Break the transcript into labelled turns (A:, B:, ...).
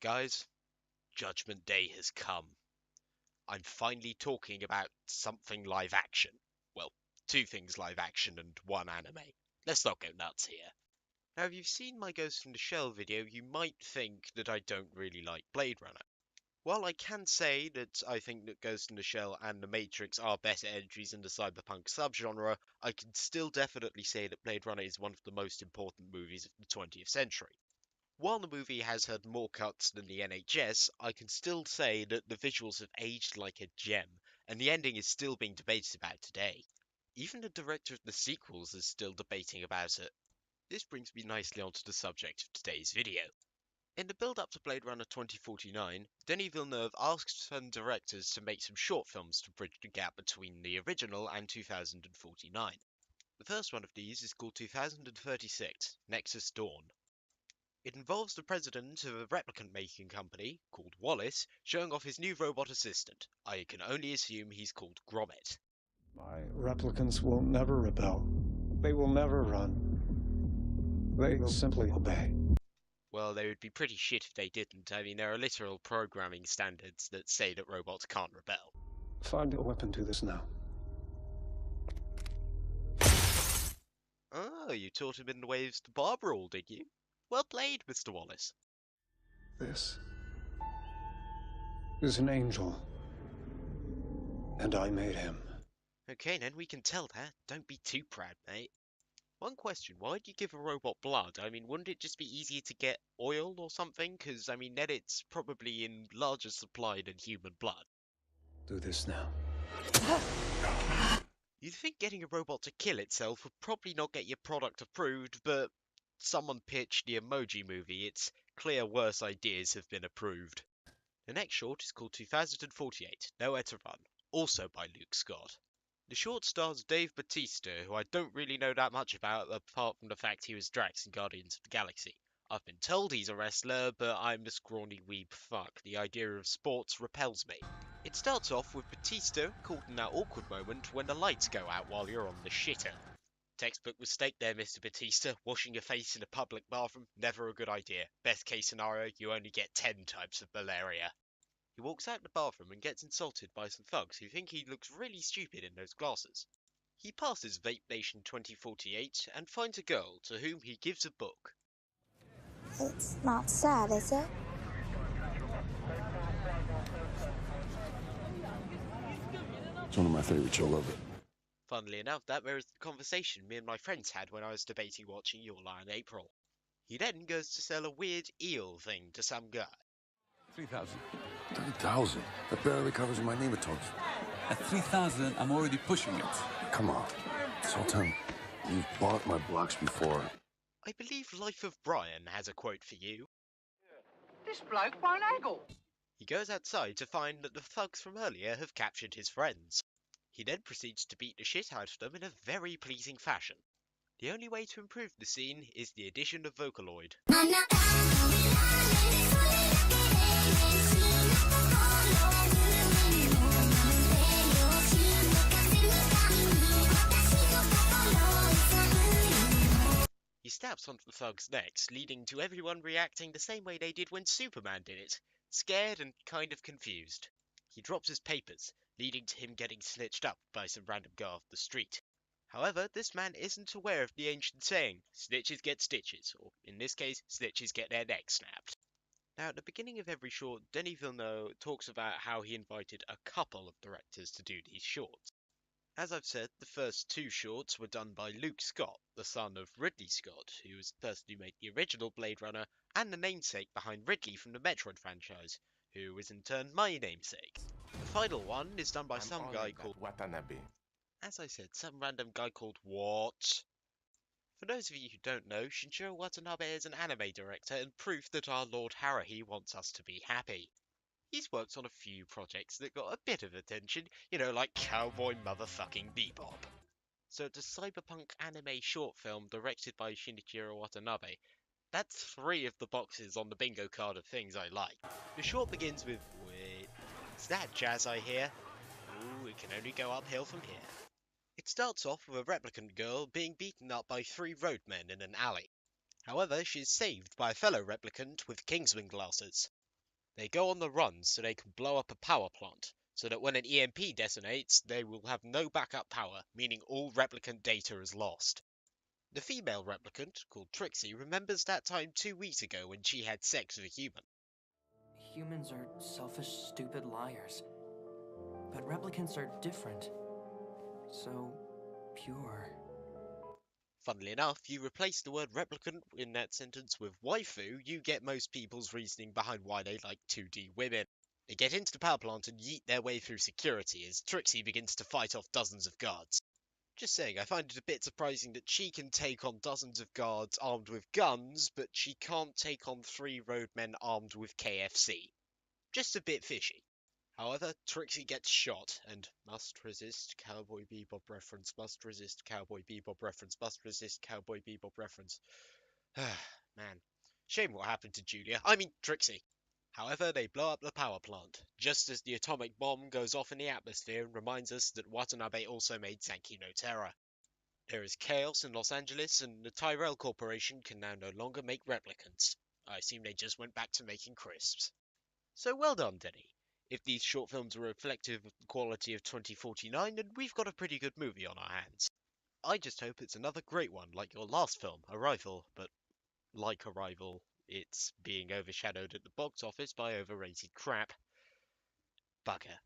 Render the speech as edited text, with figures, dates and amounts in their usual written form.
A: Guys, Judgment Day has come. I'm finally talking about something live action. Well, two things live action and one anime. Let's not go nuts here. Now, if you've seen my Ghost in the Shell video, you might think that I don't really like Blade Runner. While I can say that I think that Ghost in the Shell and The Matrix are better entries in the cyberpunk subgenre, I can still definitely say that Blade Runner is one of the most important movies of the 20th century. While the movie has had more cuts than the NHS, I can still say that the visuals have aged like a gem, and the ending is still being debated about today. Even the director of the sequels is still debating about it. This brings me nicely onto the subject of today's video. In the build-up to Blade Runner 2049, Denis Villeneuve asked some directors to make some short films to bridge the gap between the original and 2049. The first one of these is called 2036, Nexus Dawn. It involves the president of a replicant-making company, called Wallace, showing off his new robot assistant. I can only assume he's called Gromit.
B: My replicants will never rebel. They will never run. They will simply obey.
A: Well, they would be pretty shit if they didn't. I mean, there are literal programming standards that say that robots can't rebel.
B: Find a weapon to this now.
A: Oh, you taught him in the ways to bar brawl, did you? Well played, Mr. Wallace.
B: This is an angel, and I made him.
A: Okay, then we can tell that. Don't be too proud, mate. One question, why'd you give a robot blood? I mean, wouldn't it just be easier to get oil or something? Because, I mean, then it's probably in larger supply than human blood.
B: Do this now.
A: You'd think getting a robot to kill itself would probably not get your product approved, but someone pitched the Emoji Movie. It's clear worse ideas have been approved. The next short is called 2048, Nowhere to Run, also by Luke Scott. The short stars Dave Bautista, who I don't really know that much about apart from the fact he was Drax in Guardians of the Galaxy. I've been told he's a wrestler, but I'm a scrawny weeb fuck. The idea of sports repels me. It starts off with Batista caught in that awkward moment when the lights go out while you're on the shitter. Textbook mistake there, Mr. Batista. Washing your face in a public bathroom, never a good idea. Best case scenario, you only get 10 types of malaria. He walks out the bathroom and gets insulted by some thugs who think he looks really stupid in those glasses. He passes Vape Nation 2048 and finds a girl to whom he gives a book.
C: It's not sad, is it?
D: It's one of my favorites, you'll love it.
A: Funnily enough, that mirrors the conversation me and my friends had when I was debating watching Your Lie in April. He then goes to sell a weird eel thing to some guy.
E: 3,000.
D: 3,000? That barely covers my nematodes.
E: At 3,000, I'm already pushing it.
D: Come on. Sultan, you've bought my blocks before.
A: I believe Life of Brian has a quote for you.
F: This bloke won't haggle.
A: He goes outside to find that the thugs from earlier have captured his friends. He then proceeds to beat the shit out of them in a very pleasing fashion. The only way to improve the scene is the addition of Vocaloid. He stabs onto the thugs' necks, leading to everyone reacting the same way they did when Superman did it, scared and kind of confused. He drops his papers, leading to him getting snitched up by some random guy off the street. However, this man isn't aware of the ancient saying, snitches get stitches, or in this case, snitches get their necks snapped. Now, at the beginning of every short, Denis Villeneuve talks about how he invited a couple of directors to do these shorts. As I've said, the first two shorts were done by Luke Scott, the son of Ridley Scott, who was the person who made the original Blade Runner and the namesake behind Ridley from the Metroid franchise, who was in turn my namesake. The final one is done by some guy called
G: Watanabe.
A: As I said, some random guy called What? For those of you who don't know, Shinichiro Watanabe is an anime director and proof that our Lord Haruhi wants us to be happy. He's worked on a few projects that got a bit of attention, you know, like Cowboy motherfucking Bebop. So it's a cyberpunk anime short film directed by Shinichiro Watanabe. That's 3 of the boxes on the bingo card of things I like. The short begins with, wait, is that jazz I hear? Ooh, it can only go uphill from here. It starts off with a replicant girl being beaten up by 3 roadmen in an alley. However, she is saved by a fellow replicant with Kingsman glasses. They go on the run so they can blow up a power plant, so that when an EMP detonates, they will have no backup power, meaning all replicant data is lost. The female replicant, called Trixie, remembers that time 2 weeks ago when she had sex with a human.
G: Humans are selfish, stupid liars. But replicants are different. So pure.
A: Funnily enough, you replace the word replicant in that sentence with waifu, you get most people's reasoning behind why they like 2D women. They get into the power plant and yeet their way through security as Trixie begins to fight off dozens of guards. Just saying, I find it a bit surprising that she can take on dozens of guards armed with guns, but she can't take on 3 roadmen armed with KFC. Just a bit fishy. However, Trixie gets shot, and must resist Cowboy Bebop reference, must resist Cowboy Bebop reference, must resist Cowboy Bebop reference. Man, shame what happened to Julia. I mean, Trixie. However, they blow up the power plant, just as the atomic bomb goes off in the atmosphere and reminds us that Watanabe also made Sankey no Terror. There is chaos in Los Angeles, and the Tyrell Corporation can now no longer make replicants. I assume they just went back to making crisps. So well done, Denny. If these short films are reflective of the quality of 2049, then we've got a pretty good movie on our hands. I just hope it's another great one like your last film, Arrival, but like Arrival, it's being overshadowed at the box office by overrated crap. Bugger.